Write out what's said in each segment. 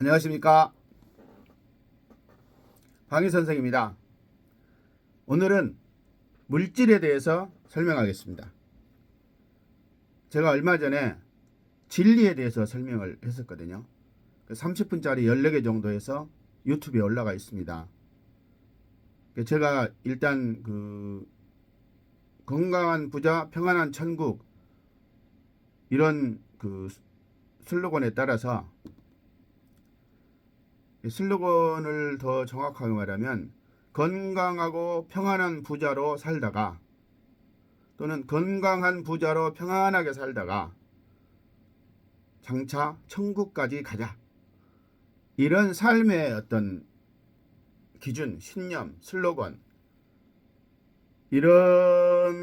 안녕하십니까, 방위 선생입니다. 오늘은 물질에 대해서 설명하겠습니다. 제가 얼마 전에 진리에 대해서 설명을 했었거든요. 30분짜리 14개 정도 해서 유튜브에 올라가 있습니다. 제가 일단 건강한 부자 평안한 천국 이런 슬로건에 따라서, 슬로건을 더 정확하게 말하면 건강하고 평안한 부자로 살다가, 또는 건강한 부자로 평안하게 살다가 장차 천국까지 가자, 이런 삶의 어떤 기준, 신념, 슬로건, 이런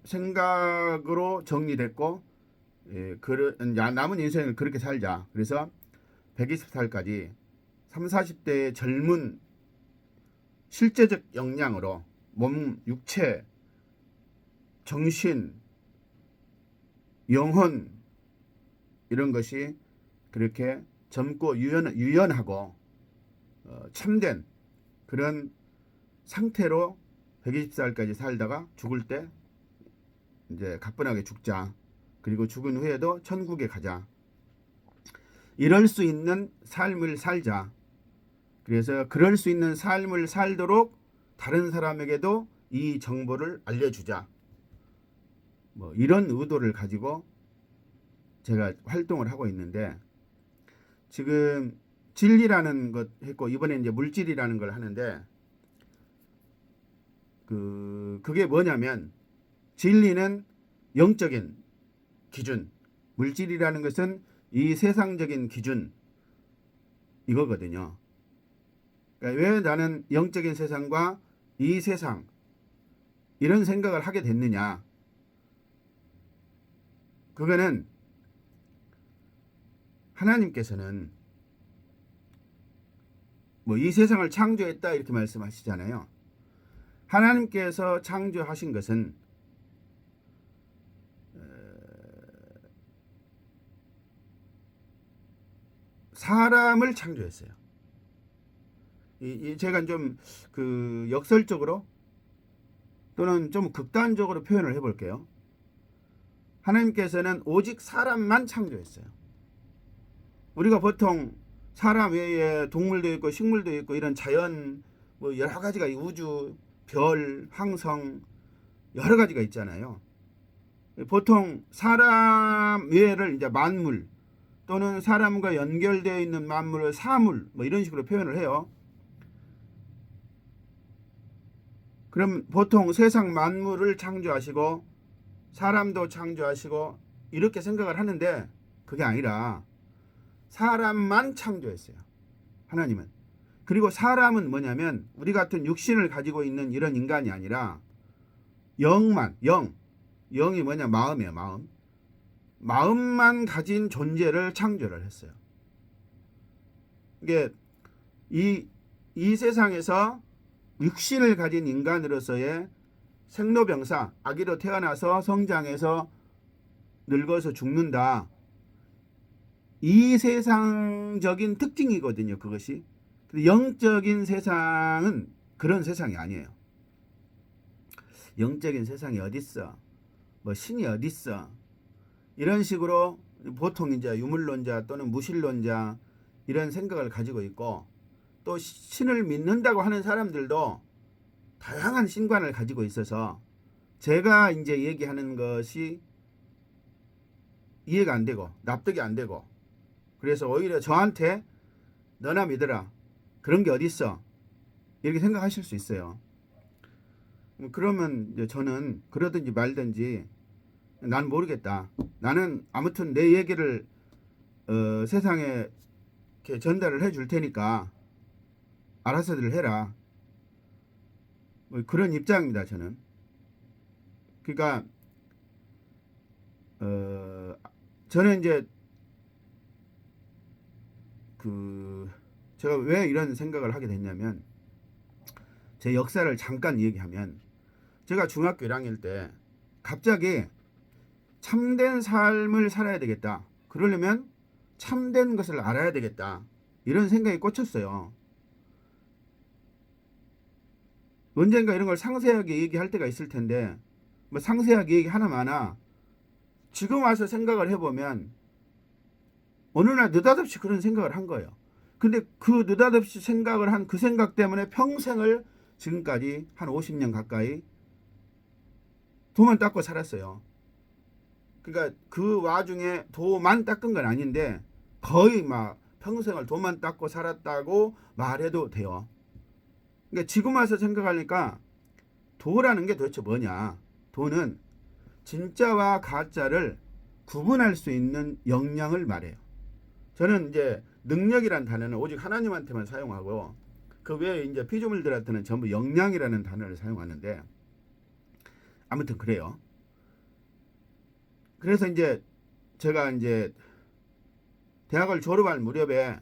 생각으로 정리됐고, 남은 인생을 그렇게 살자. 그래서 120살까지 30, 40대의 젊은 실제적 역량으로 몸, 육체, 정신, 영혼, 이런 것이 그렇게 젊고 유연하고 참된 그런 상태로 120살까지 살다가 죽을 때 이제 가뿐하게 죽자. 그리고 죽은 후에도 천국에 가자. 이럴 수 있는 삶을 살자. 그래서 그럴 수 있는 삶을 살도록 다른 사람에게도 이 정보를 알려주자. 이런 의도를 가지고 제가 활동을 하고 있는데, 지금 진리라는 것 했고, 이번에 이제 물질이라는 걸 하는데, 그게 뭐냐면, 진리는 영적인 기준, 물질이라는 것은 이 세상적인 기준, 이거거든요. 그러니까 왜 나는 영적인 세상과 이 세상, 이런 생각을 하게 됐느냐. 그거는 하나님께서는 이 세상을 창조했다, 이렇게 말씀하시잖아요. 하나님께서 창조하신 것은 사람을 창조했어요. 제가 좀 역설적으로 또는 좀 극단적으로 표현을 해볼게요. 하나님께서는 오직 사람만 창조했어요. 우리가 보통 사람 외에 동물도 있고 식물도 있고 이런 자연 여러 가지가, 우주, 별, 항성, 여러 가지가 있잖아요. 보통 사람 외를 이제 만물, 또는 사람과 연결되어 있는 만물을 사물, 이런 식으로 표현을 해요. 그럼 보통 세상 만물을 창조하시고 사람도 창조하시고 이렇게 생각을 하는데, 그게 아니라 사람만 창조했어요, 하나님은. 그리고 사람은 뭐냐면 우리 같은 육신을 가지고 있는 이런 인간이 아니라 영이 뭐냐, 마음이에요. 마음만 가진 존재를 창조를 했어요. 이게 이 세상에서 육신을 가진 인간으로서의 생로병사, 아기로 태어나서 성장해서 늙어서 죽는다, 이 세상적인 특징이거든요, 그것이. 근데 영적인 세상은 그런 세상이 아니에요. 영적인 세상이 어딨어, 신이 어딨어, 이런 식으로 보통 이제 유물론자 또는 무신론자 이런 생각을 가지고 있고, 또 신을 믿는다고 하는 사람들도 다양한 신관을 가지고 있어서 제가 이제 얘기하는 것이 이해가 안 되고 납득이 안 되고, 그래서 오히려 저한테 너나 믿어라, 그런 게 어딨어, 이렇게 생각하실 수 있어요. 그러면 이제 저는 그러든지 말든지, 난 모르겠다, 나는 아무튼 내 얘기를 세상에 이렇게 전달을 해줄 테니까 알아서들 해라, 그런 입장입니다, 저는. 그러니까 저는 이제 제가 왜 이런 생각을 하게 됐냐면, 제 역사를 잠깐 얘기하면, 제가 중학교 1학년 때 갑자기 참된 삶을 살아야 되겠다, 그러려면 참된 것을 알아야 되겠다. 이런 생각이 꽂혔어요. 언젠가 이런 걸 상세하게 얘기할 때가 있을 텐데 뭐 상세하게 얘기하나 마나 지금 와서 생각을 해보면 어느 날 느닷없이 그런 생각을 한 거예요. 근데 그 느닷없이 생각을 한 그 생각 때문에 평생을 지금까지 한 50년 가까이 도만 닦고 살았어요. 그러니까 그 와중에 도만 닦은 건 아닌데 거의 막 평생을 도만 닦고 살았다고 말해도 돼요. 그러니까 지금 와서 생각하니까 도라는 게 도대체 뭐냐. 도는 진짜와 가짜를 구분할 수 있는 역량을 말해요. 저는 이제 능력이란 단어는 오직 하나님한테만 사용하고 그 외에 이제 피조물들한테는 전부 역량이라는 단어를 사용하는데 아무튼 그래요. 그래서 이제 제가 이제 대학을 졸업할 무렵에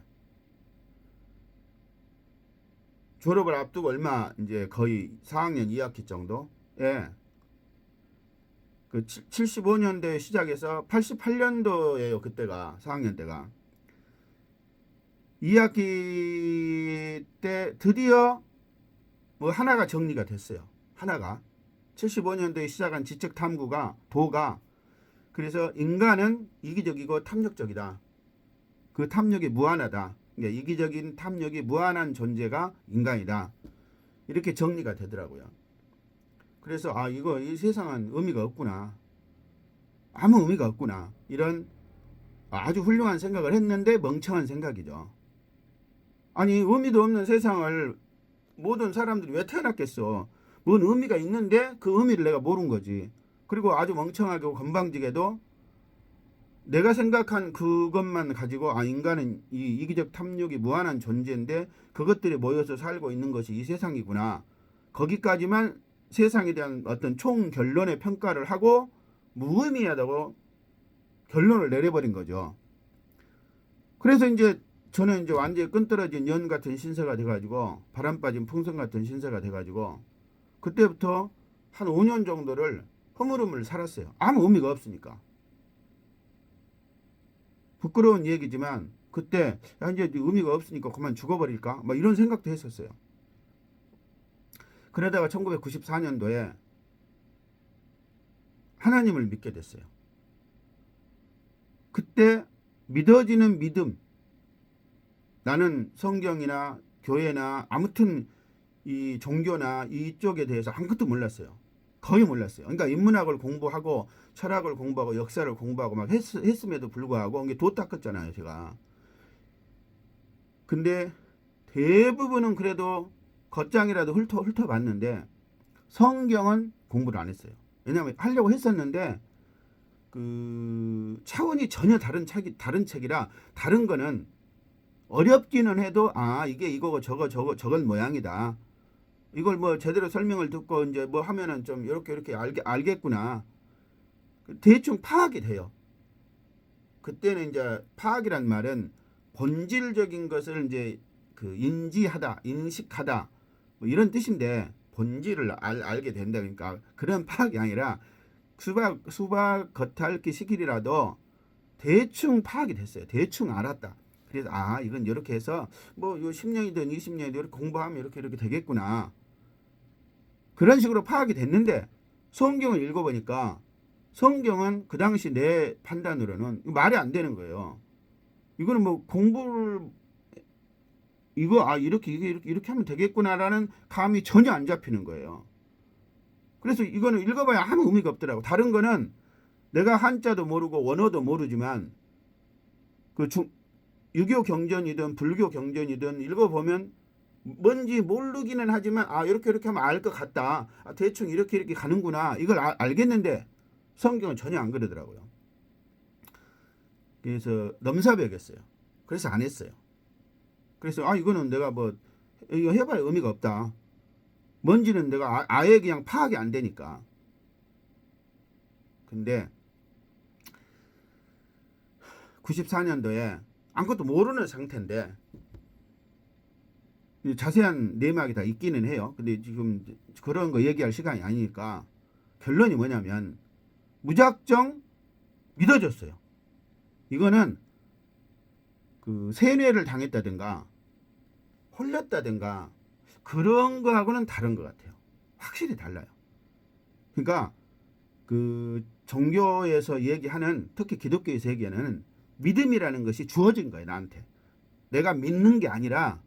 졸업을 앞두고 얼마 이제 거의 4학년 2학기 정도에 그 75년도에 시작해서 88년도에요. 그때가 4학년 때가 2학기 때 드디어 뭐 하나가 정리가 됐어요. 하나가 75년도에 시작한 지적 탐구가 도가 그래서 인간은 이기적이고 탐욕적이다. 그 탐욕이 무한하다. 그러니까 이기적인 탐욕이 무한한 존재가 인간이다. 이렇게 정리가 되더라고요. 그래서 아 이거 이 세상은 의미가 없구나. 아무 의미가 없구나. 이런 아주 훌륭한 생각을 했는데 멍청한 생각이죠. 아니 의미도 없는 세상을 모든 사람들이 왜 태어났겠어. 뭔 의미가 있는데 그 의미를 내가 모르는 거지. 그리고 아주 멍청하게 건방지게도 내가 생각한 그것만 가지고 아 인간은 이 이기적 탐욕이 무한한 존재인데 그것들이 모여서 살고 있는 것이 이 세상이구나. 거기까지만 세상에 대한 어떤 총 결론의 평가를 하고 무의미하다고 결론을 내려버린 거죠. 그래서 이제 저는 이제 완전히 끈떨어진 연 같은 신세가 돼가지고 바람 빠진 풍선 같은 신세가 돼가지고 그때부터 한 5년 정도를 허물허물 살았어요. 아무 의미가 없으니까. 부끄러운 얘기지만 그때 야 이제 의미가 없으니까 그만 죽어버릴까? 막 이런 생각도 했었어요. 그러다가 1994년도에 하나님을 믿게 됐어요. 그때 믿어지는 믿음 나는 성경이나 교회나 아무튼 이 종교나 이쪽에 대해서 아무것도 몰랐어요. 거의 몰랐어요. 그러니까 인문학을 공부하고 철학을 공부하고 역사를 공부하고 막 했음에도 불구하고 이게 도 닦았잖아요, 제가. 근데 대부분은 그래도 겉장이라도 훑어봤는데 성경은 공부를 안 했어요. 왜냐하면 하려고 했었는데 그 차원이 전혀 다른 책이라 다른 거는 어렵기는 해도 아 이게 이거고 저건 모양이다. 이걸 뭐 제대로 설명을 듣고 이제 뭐 하면은 좀 이렇게 알겠구나. 대충 파악이 돼요. 그때는 이제 파악이란 말은 본질적인 것을 이제 그 인지하다, 인식하다 뭐 이런 뜻인데 본질을 알게 된다. 그러니까 그런 파악이 아니라 수박 겉핥기 시기라도 대충 파악이 됐어요. 대충 알았다. 그래서 아 이건 이렇게 해서 뭐 10년이든 20년이든 이렇게 공부하면 이렇게 되겠구나. 그런 식으로 파악이 됐는데 성경을 읽어보니까 성경은 그 당시 내 판단으로는 말이 안 되는 거예요. 이거는 뭐 공부를 이거 아 이렇게 하면 되겠구나라는 감이 전혀 안 잡히는 거예요. 그래서 이거는 읽어봐야 아무 의미가 없더라고. 다른 거는 내가 한자도 모르고 원어도 모르지만 그 유교 경전이든 불교 경전이든 읽어보면 뭔지 모르기는 하지만 아 이렇게 하면 알 것 같다. 아, 대충 이렇게 가는구나. 이걸 알겠는데 성경은 전혀 안 그러더라고요. 그래서 넘사벽이었어요. 그래서 안 했어요. 그래서 아 이거는 내가 뭐 이거 해봐야 의미가 없다. 뭔지는 내가 아예 그냥 파악이 안 되니까. 근데 94년도에 아무것도 모르는 상태인데 자세한 내막이 다 있기는 해요. 근데 지금 그런 거 얘기할 시간이 아니니까 결론이 뭐냐면 무작정 믿어졌어요. 이거는 그 세뇌를 당했다든가 홀렸다든가 그런 거하고는 다른 것 같아요. 확실히 달라요. 그러니까 그 종교에서 얘기하는, 특히 기독교에서 얘기하는 믿음이라는 것이 주어진 거예요. 나한테 내가 믿는 게 아니라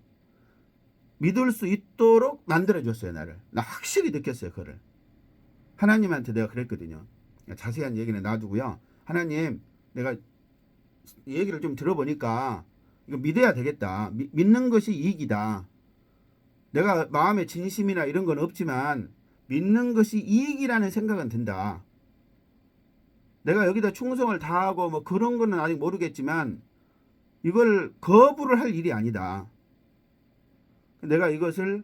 믿을 수 있도록 만들어줬어요. 나를. 나 확실히 느꼈어요. 그거를. 하나님한테 내가 그랬거든요. 자세한 얘기는 놔두고요. 하나님, 내가 얘기를 좀 들어보니까 이거 믿어야 되겠다. 믿는 것이 이익이다. 내가 마음에 진심이나 이런 건 없지만 믿는 것이 이익이라는 생각은 든다. 내가 여기다 충성을 다하고 뭐 그런 거는 아직 모르겠지만 이걸 거부를 할 일이 아니다. 내가 이것을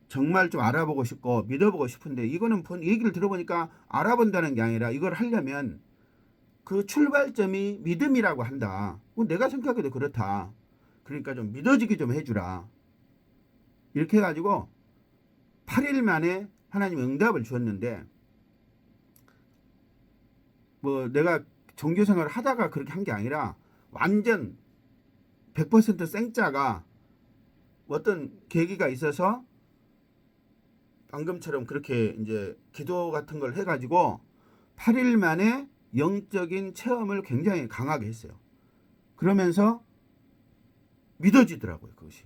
정말 좀 알아보고 싶고 믿어보고 싶은데, 이거는 얘기를 들어보니까 알아본다는 게 아니라 이걸 하려면 그 출발점이 믿음이라고 한다. 내가 생각해도 그렇다. 그러니까 좀 믿어지게 좀 해주라. 이렇게 해가지고 8일 만에 하나님 응답을 주었는데, 뭐 내가 종교생활을 하다가 그렇게 한 게 아니라 완전 100% 생짜가 어떤 계기가 있어서 방금처럼 그렇게 이제 기도 같은 걸 해가지고 8일 만에 영적인 체험을 굉장히 강하게 했어요. 그러면서 믿어지더라고요, 그것이.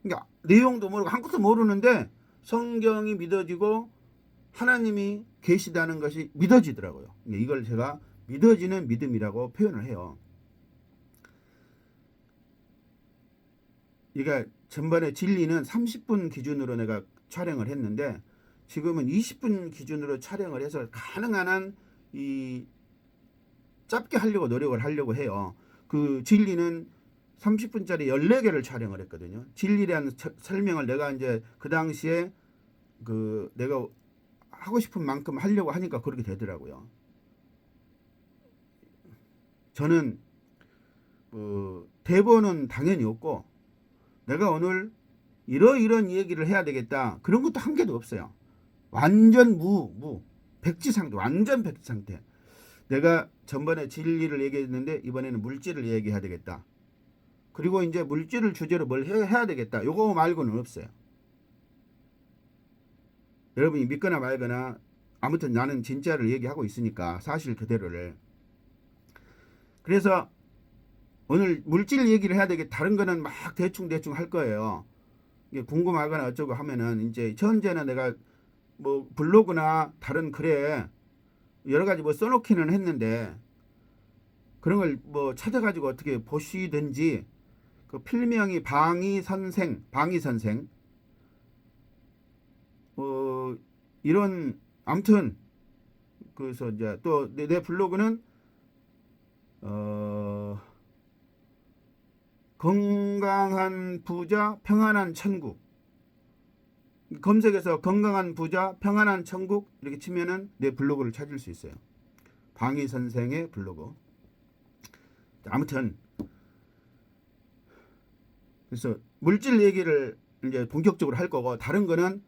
그러니까 내용도 모르고 한 것도 모르는데 성경이 믿어지고 하나님이 계시다는 것이 믿어지더라고요. 이걸 제가 믿어지는 믿음이라고 표현을 해요. 그러니까 전번에 진리는 30분 기준으로 내가 촬영을 했는데 지금은 20분 기준으로 촬영을 해서 가능한 한 이 짧게 하려고 노력을 하려고 해요. 그 진리는 30분짜리 14개를 촬영을 했거든요. 진리라는 설명을 내가 이제 그 당시에 그 내가 하고 싶은 만큼 하려고 하니까 그렇게 되더라고요. 저는 대본은 당연히 없고 내가 오늘 이런 얘기를 해야 되겠다 그런 것도 한 개도 없어요. 완전 백지상태, 완전 백지상태. 내가 전번에 진리를 얘기했는데 이번에는 물질을 얘기해야 되겠다. 그리고 이제 물질을 주제로 뭘 해야 되겠다. 요거 말고는 없어요. 여러분이 믿거나 말거나 아무튼 나는 진짜를 얘기하고 있으니까 사실 그대로를. 그래서 오늘 물질 얘기를 해야 되겠다. 다른 거는 막 대충 할 거예요. 궁금하거나 어쩌고 하면은 이제 현재는 내가 뭐 블로그나 다른 글에 여러 가지 뭐 써놓기는 했는데 그런 걸 뭐 찾아가지고 어떻게 보시든지, 그 필명이 방위선생 이런 아무튼 그래서 이제 또 내 블로그는 건강한 부자 평안한 천국, 검색해서 건강한 부자 평안한 천국 이렇게 치면은 내 블로그를 찾을 수 있어요. 방위 선생의 블로그. 아무튼 그래서 물질 얘기를 이제 본격적으로 할 거고, 다른 거는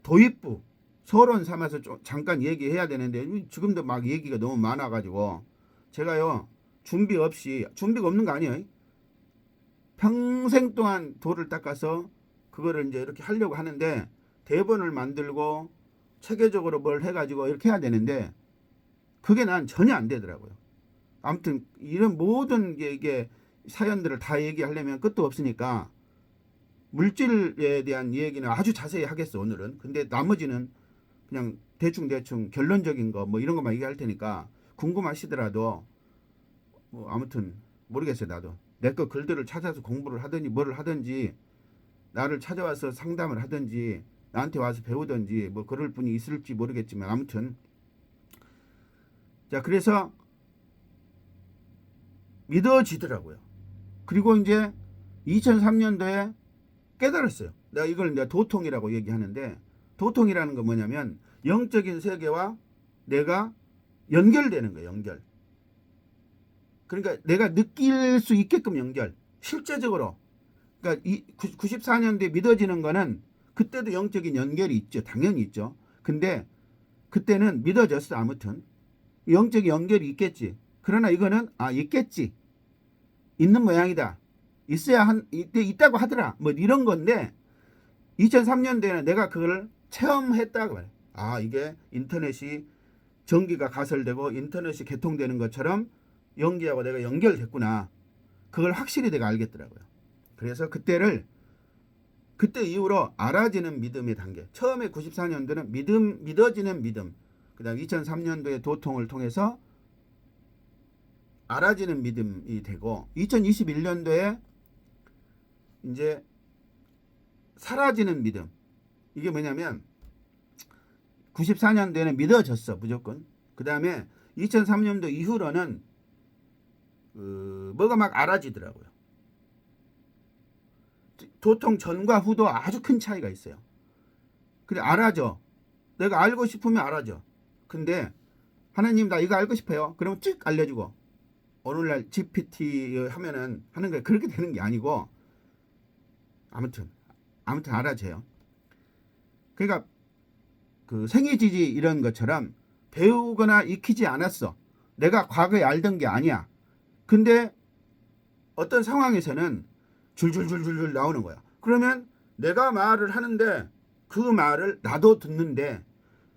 도입부 서론 삼아서 잠깐 얘기해야 되는데 지금도 막 얘기가 너무 많아가지고 제가요 준비가 없는 거 아니에요. 평생 동안 돌을 닦아서 그거를 이제 이렇게 하려고 하는데 대본을 만들고 체계적으로 뭘 해가지고 이렇게 해야 되는데 그게 난 전혀 안 되더라고요. 아무튼 이런 모든 게 이게 사연들을 다 얘기하려면 끝도 없으니까 물질에 대한 얘기는 아주 자세히 하겠어 오늘은. 근데 나머지는 그냥 대충 결론적인 거 뭐 이런 것만 얘기할 테니까 궁금하시더라도 뭐 아무튼 모르겠어요. 나도 내 거 글들을 찾아서 공부를 하든지 뭐를 하든지 나를 찾아와서 상담을 하든지 나한테 와서 배우든지 뭐 그럴 분이 있을지 모르겠지만 아무튼 자, 그래서 믿어지더라고요. 그리고 이제 2003년도에 깨달았어요. 내가 이걸 내가 도통이라고 얘기하는데, 도통이라는 건 뭐냐면 영적인 세계와 내가 연결되는 거예요. 연결. 그러니까 내가 느낄 수 있게끔 연결. 실제적으로. 그러니까 94년도에 믿어지는 거는 그때도 영적인 연결이 있죠. 당연히 있죠. 근데 그때는 믿어졌어. 아무튼 영적인 연결이 있겠지. 그러나 이거는 있겠지. 있는 모양이다. 있다고 하더라. 뭐 이런 건데 2003년도에는 내가 그걸 체험했다고 말해. 아, 이게 인터넷이 전기가 가설되고 인터넷이 개통되는 것처럼 연기하고 내가 연결됐구나. 그걸 확실히 내가 알겠더라고요. 그래서 그때 이후로 알아지는 믿음의 단계. 처음에 94년도는 믿어지는 믿음. 그다음 2003년도에 도통을 통해서 알아지는 믿음이 되고 2021년도에 이제 사라지는 믿음. 이게 뭐냐면 94년도에는 믿어졌어 무조건. 그 다음에 2003년도 이후로는 뭐가 막 알아지더라고요. 도통 전과 후도 아주 큰 차이가 있어요. 근데 알아져. 내가 알고 싶으면 알아져. 근데 하나님 나 이거 알고 싶어요. 그러면 쭉 알려주고 오늘날 GPT 하면은 하는 게 그렇게 되는 게 아니고 아무튼 알아져요. 그러니까 그 생이지지 이런 것처럼 배우거나 익히지 않았어. 내가 과거에 알던 게 아니야. 근데 어떤 상황에서는 줄줄줄줄 나오는 거야. 그러면 내가 말을 하는데 그 말을 나도 듣는데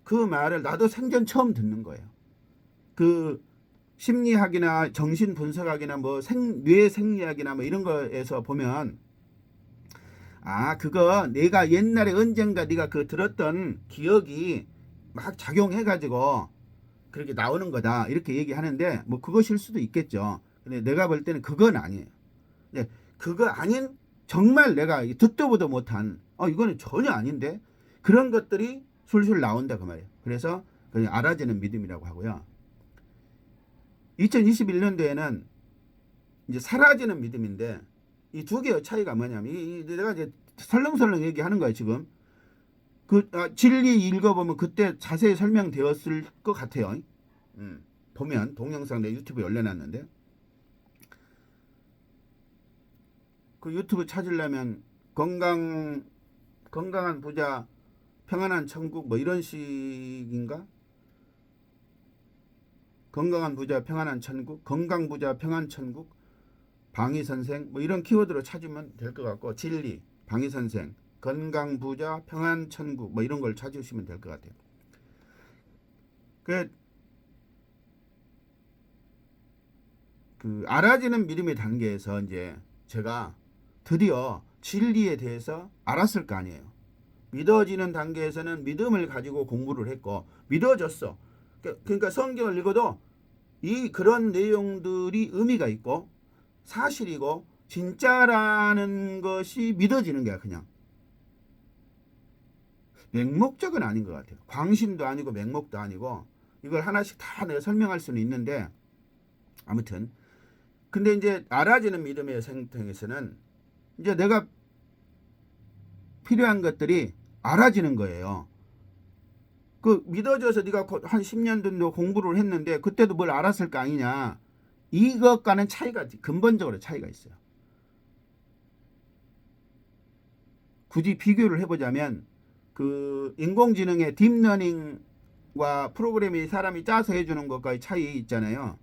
그 말을 나도 생전 처음 듣는 거예요. 그 심리학이나 정신분석학이나 뭐 뇌 생리학이나 뭐 이런 거에서 보면 아, 그거 내가 옛날에 언젠가 네가 그 들었던 기억이 막 작용해가지고 그렇게 나오는 거다 이렇게 얘기하는데 뭐 그것일 수도 있겠죠. 근데 내가 볼 때는 그건 아니에요. 네, 그거 아닌 정말 내가 듣도 보도 못한 이거는 전혀 아닌데 그런 것들이 술술 나온다 그 말이에요. 그래서 그냥 알아지는 믿음이라고 하고요. 2021년도에는 이제 사라지는 믿음인데 이 두 개의 차이가 뭐냐면 내가 이제 설렁설렁 얘기하는 거예요 지금. 진리 읽어보면 그때 자세히 설명되었을 것 같아요. 보면 동영상 내 유튜브에 올려놨는데 그 유튜브 찾으려면 건강한 부자 평안한 천국 뭐 이런 식인가? 건강한 부자 평안한 천국, 건강 부자 평안 천국, 방위 선생 뭐 이런 키워드로 찾으면 될 것 같고 진리, 방위 선생, 건강 부자 평안 천국 뭐 이런 걸 찾으시면 될 것 같아요. 그 알아지는 믿음의 단계에서 이제 제가 드디어 진리에 대해서 알았을 거 아니에요. 믿어지는 단계에서는 믿음을 가지고 공부를 했고 믿어졌어. 그러니까 성경을 읽어도 그런 내용들이 의미가 있고 사실이고 진짜라는 것이 믿어지는 거야. 그냥 맹목적은 아닌 것 같아요. 광신도 아니고 맹목도 아니고 이걸 하나씩 다 내가 설명할 수는 있는데 아무튼 근데 이제 알아지는 믿음의 생태에서는 이제 내가 필요한 것들이 알아지는 거예요. 그 믿어져서 네가 한 10년 정도 공부를 했는데 그때도 뭘 알았을 거 아니냐. 이것과는 차이가 근본적으로 차이가 있어요. 굳이 비교를 해보자면 그 인공지능의 딥러닝과 프로그램이 사람이 짜서 해주는 것과의 차이 있잖아요.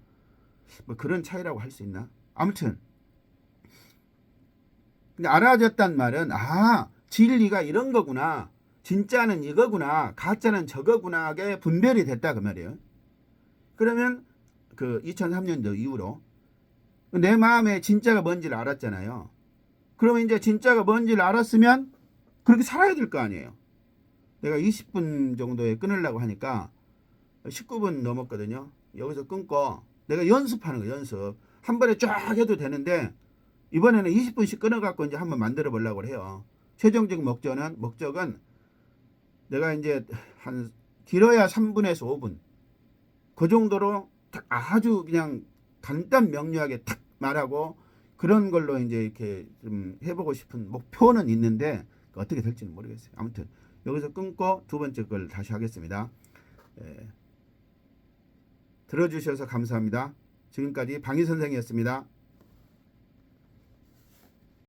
뭐 그런 차이라고 할 수 있나? 아무튼 근데 알아졌단 말은 진리가 이런 거구나. 진짜는 이거구나. 가짜는 저거구나게 분별이 됐다 그 말이에요. 그러면 그 2003년도 이후로 내 마음에 진짜가 뭔지를 알았잖아요. 그러면 이제 진짜가 뭔지를 알았으면 그렇게 살아야 될 거 아니에요. 내가 20분 정도에 끊으려고 하니까 19분 넘었거든요. 여기서 끊고 내가 연습하는 거예요. 연습. 한 번에 쫙 해도 되는데 이번에는 20분씩 끊어갖고 이제 한번 만들어 보려고 해요. 최종적 목적은 내가 이제 한 길어야 3분에서 5분 그 정도로 아주 그냥 간단 명료하게 탁 말하고 그런 걸로 이제 이렇게 좀 해보고 싶은 목표는 있는데 어떻게 될지는 모르겠어요. 아무튼 여기서 끊고 두 번째 걸 다시 하겠습니다. 들어주셔서 감사합니다. 지금까지 방위 선생이었습니다.